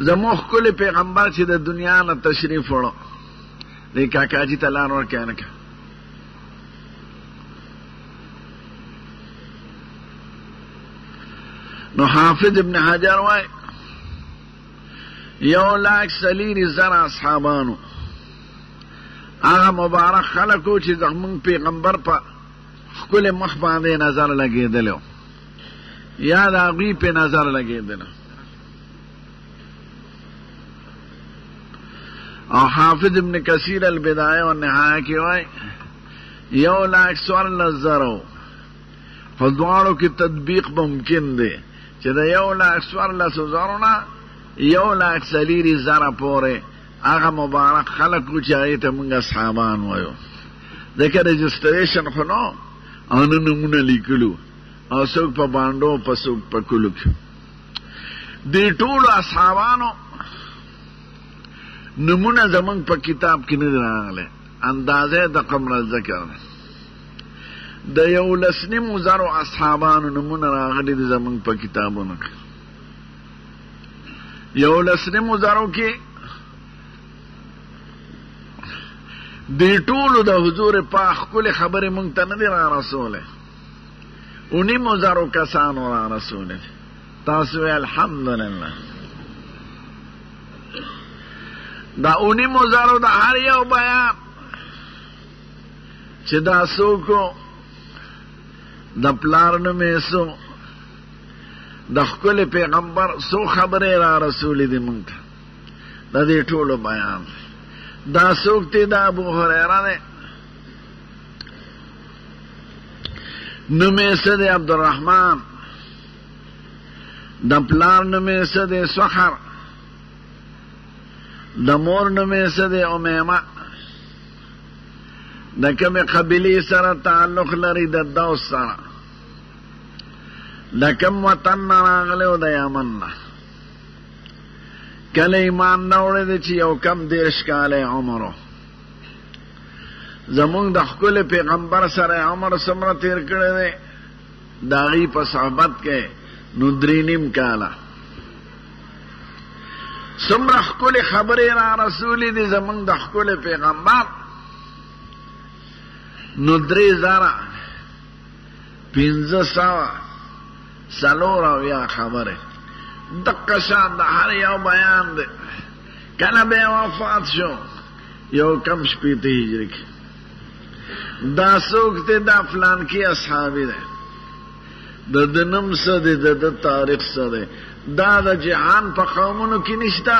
زموږ ښکلی پیغمبر چې د دنیا نه تشریف وړو دی کاکاجي ته لار ورکړی نه که نو حافظ ابن حجر وای 1,40,000 اصحابانو هغه مبارک خلکو چې زموږ پیغمبر په ښکلي مخ باندې نظر لګېدلی یا د هغوی پې نظر لګېدلی او حافظ ابن کثیر البدایه والنهایه کې وای 1,14,000 په دواړو کې تطبیق ممکن دی چې د 1,14,000 نه 1,40,000 پورې هغه مبارک خلک وو چې هغې ته موږ اصحابان وایو ځکه رجسټریشن خو نو او نه نومونه لیکلو او څوک په بانډو په څوک په کلو کې دې ټولو اصحابانو نمونه زمونږ په کتاب کې نه دي راغلی اندازې د قمر ذکر د 11,000 اصحابانو نمونه راغلي دي زمونږ په کتابونو کې 11,000 کې دې ټولو د حضور پاک ښکلې خبرې مونږ ته نه دي را رسولې 19,000 کسانو را رسولې تاسو وی الحمدلله دا 19,000 د هر یو بیان چې دا څوک د پلار نومې څو د ښکلي پیغمبر څو خبرې را رسولې دي مونږ ته د دې ټولو بیان دا څوک دی د ابو هریره دی نومې څه دی عبدالرحمن د پلار نومې څه دی سخر د مور نومې څه دی امیمه د کومې قبیلې سره تعلق لري د دوس سره د کوم وطن نه راغلی و د یمن نه کله ایمان نه وړی دی چې یو کم 30 کاله عمر و زمونږ د ښکلي پیغمبر سره عمر څومره تېر کړی دی د هغې په صحبت کې نو 3.5 کاله څومره ښکلې خبرې را رسولې دي زمونږ د ښکلي پیغمبر نو 3,500 خبرې دقه شان د هر یو بیان دی کله به وفات شو یو کم 80 هجري کې دا څوک دی دا فلانکي اصحابي دی د ده نوم څه دی د ده تاریخ څه دی دا د جهان په قومونو کې نشته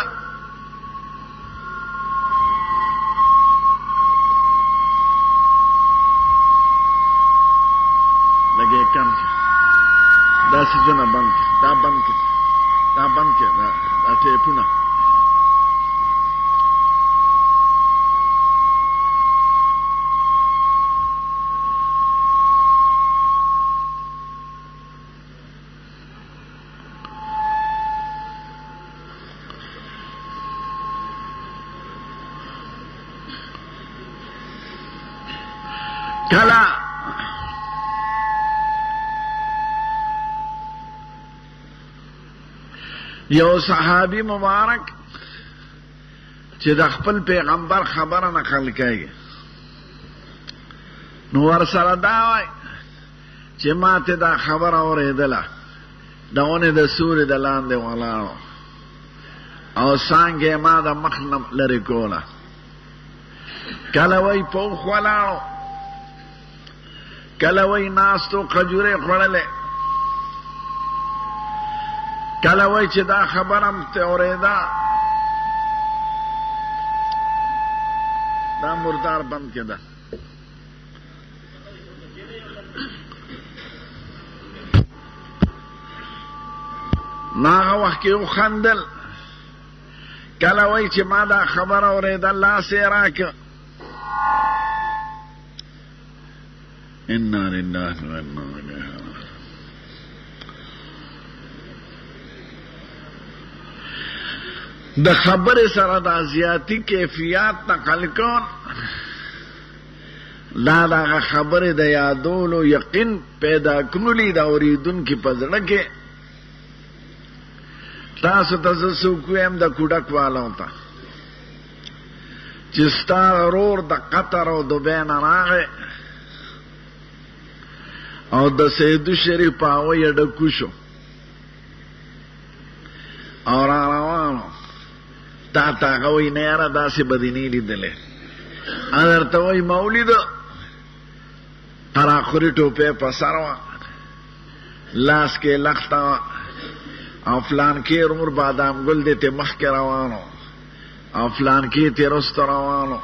لږ کم کړه دا سیزونه بند کړه دا بند کړه دا بند کړه دا ټیپونه کله یو صحابي مبارک چې د خپل پیغمبر خبره نقل کوي نو ورسره دا وایي چې ما ته دا خبره اورېدله د ونې د سوري د لاندې ولاړو او څانګې ما د مخ نه لرې کوله کله وایي پوخ ولاړو کله وایي ناستو کجورې خوړلې کله وایي چې دا خبره م ته اورېده دا مردار بند کېده نو هغه وخت کې وخندل کله وایي چې ما دا خبره اورېده لاس یې راکړه انا لله و انا الیه راجعون د خبرې سره د زیاتی کیفیات نقل کول دا د هغه خبرې د یادولو یقین پیدا کړلي د اورېدونکي په زړه کې تاسو ته زه څوک ویم د کوډک والو ته چې ستا ورور د قطر او دوبۍ نه راغی او د سیدو شریف په هوه یې ډکو شو او را روانو تا ته هغه وایي نه یاره داسې به دې نه لیدلی درته وایي ما ولیده قراخوري ټوپۍ په سر وه لاس کې لخته وه او فلانکې ورور بادام ګل دی ته مخکې روانو او فلانکې ته رسته روانو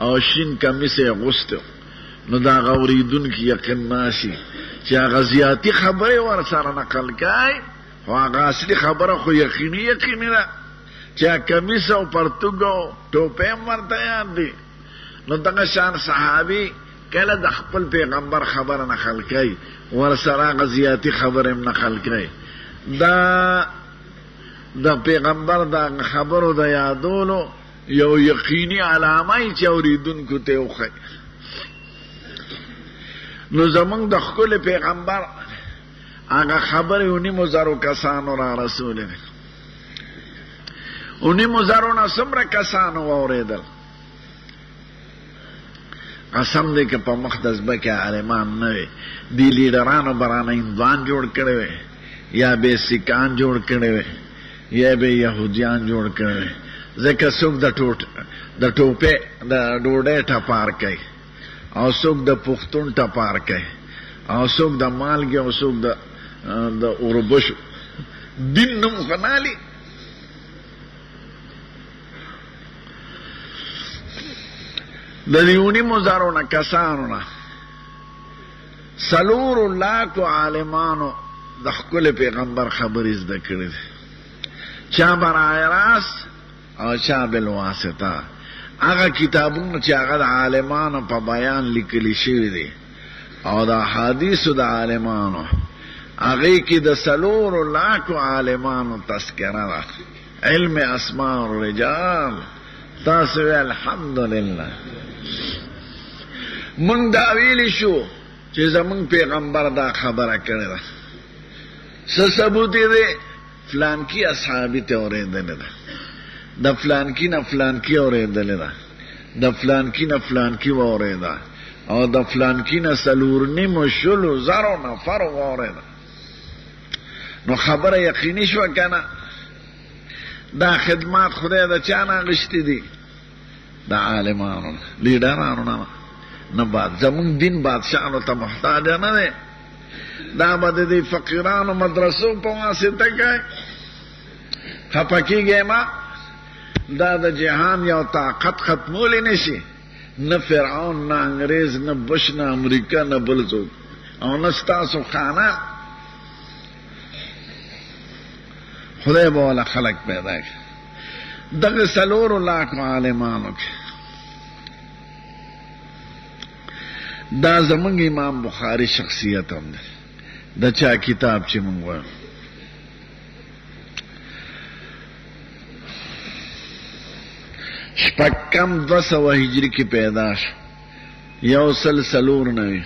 او شین کمیس یې اغوستی نو د هغه اورېدونکي یقین ناشي چې هغه زیاتي خبرې ورسره نقل کوي خو هغه اصلي خبره خو یقیني ده چې کمیس او پرتوګ او ټوپۍ هم ورته یاد دي نو دغه شان صحابي کله د خپل پیغمبر خبره نقل کوي ورسره هغه زیاتي خبرې هم نقل کوي دا د پیغمبر د خبرو د یادولو یو یقیني علامه ای چې اورېدونکو ته وښیي نو زمونږ د ښکلي پیغمبر هغه خبرې 9,000 کسانو را رسولې دي 9,000 نه څومره کسانو واورېدل قسم دی که په مخ د ځمکې عالمان نه وي دې لیډرانو برانه هندوان جوړ کړی وی یا به سیکان جوړ کړی وی یا به یهودیان جوړ کړی وی ځکه څوک د ټوپې د ډوډۍ ټپار کوي او څوک د پښتون ټپار کوي او څوک د مالګې او څوک د اوربشو دین نوم خنالي د دې 9,000 نه کسانو نه 4 لاکو عالمانو د ښکلي پیغمبر خبرې زده کړې دي چا برای راست او چا بالواسطه هغه کتابونه چې هغه د عالمانو په بیان لیکلی شوي دي او د احادیثو د عالمانو هغې کې د 4 لاکو عالمانو تذکره ده علم اسماء الرجال تاسو الحمدلله مونږ دا ویلی شو چې زمونږ پیغمبر دا خبره کړې ده څه ثبوت یې دی فلانکي اصحابي ته اورېدلې ده د فلانکي نه فلانکي اورېدلې ده د فلانکي نه فلانکي واورېده او د فلانکي نه 4,000 نفر واورېده نو خبره یقیني شوه که نه دا خدمات خدای د چا نه اخیستي دي د عالمانو لیډرانو نه بعد زمونږ دین بادشاهانو ته محتاج نه دی دا به د دې فقیرانو مدرسو په واسطه کوي خفه کېږئ ما دا د جهان یو طاقت ختمولی نشي نه فرعون نه انګریز نه بش نه امریکا نه بل څوک او نه ستاسو خانه خدای به والا خلق پیدا کړي دغه 4 لاکو عالمانو کې دا زمونږ امام بخاري شخصیت هم دی د چا کتاب چې مونږ وایو شپږم 200 هجري کې پیدا شو 1,490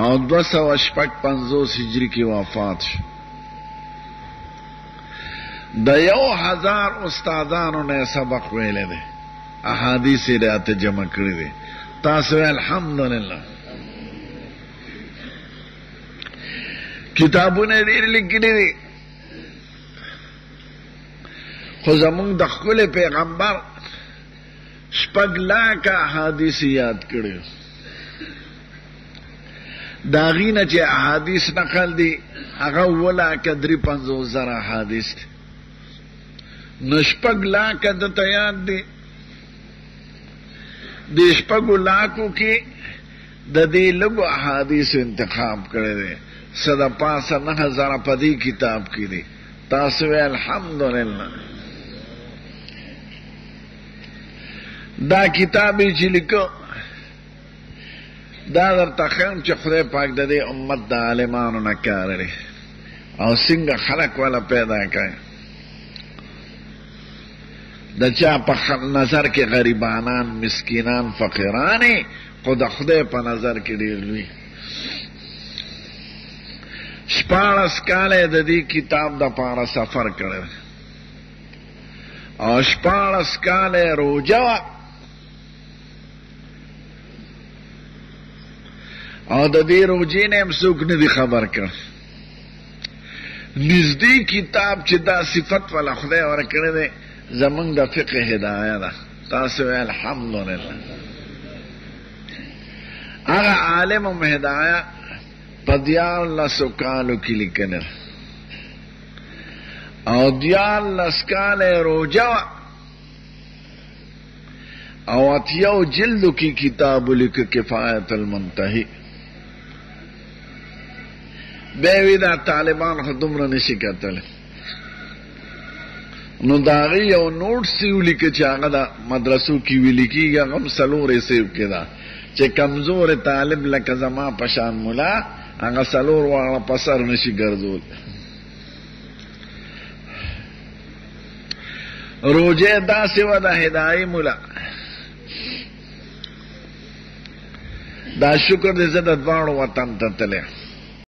او 255 هجري کې وفات شو د 1,000 استادانو نه سبق ویلی دی احادیث یې راته جمع کړي دي تاسو الحمدلله کتابونه ډېر لیکلي دي خو زمونږ د ښکلي پیغمبر 6 لاکه احادیث یاد کړي د هغې نه چې احادیث نقل دي هغه 7,53,000 احادیث دي نو 6 لاکه دته یاد دي د 6 لاکو کې د دې لږو احادیثو انتخاب کړی دی څه د پاسه 9,000 په دې کتاب کې دي تاسو الحمدلله دا کتاب یې چې لیکو دا درته ښیم چې خدای پاک د دې امت د عالمانو نه کار لري او څنګه خلق والا پیدا کوي د چا په نظر کې غریبانان مسکینان فقیران خو د خدای په نظر کې ډېر لوی 14 کاله د دې کتاب د پاره سفر کړی او 14 کاله روزه او د دې روزې نه هم څوک نه دی خبر کړ. نږدې کتاب چې دا صفت ولا خدای ورکړی دی زمونږ د فقه هدایه ده. تاسو وایئ الحمدلله. هغه عالم هم هدایه په 14 کالو کې لیکنل او 14 کاله روزه او 8 جلدو کی کتاب لیک کفایت المنتهی. بیوی دا طالبان خودم را نشی کتل نو داغی یو نوٹ سیولی که چه آقا دا مدرسو کی ویلی کی گا غم سلور سیو که دا چه کمزور طالب لکه زما پشان ملا آقا سلور واقع پسر نشی گردول. روجه دا سیو دا هدائی ملا دا شکر دې زه د دواړو وطن ته تللی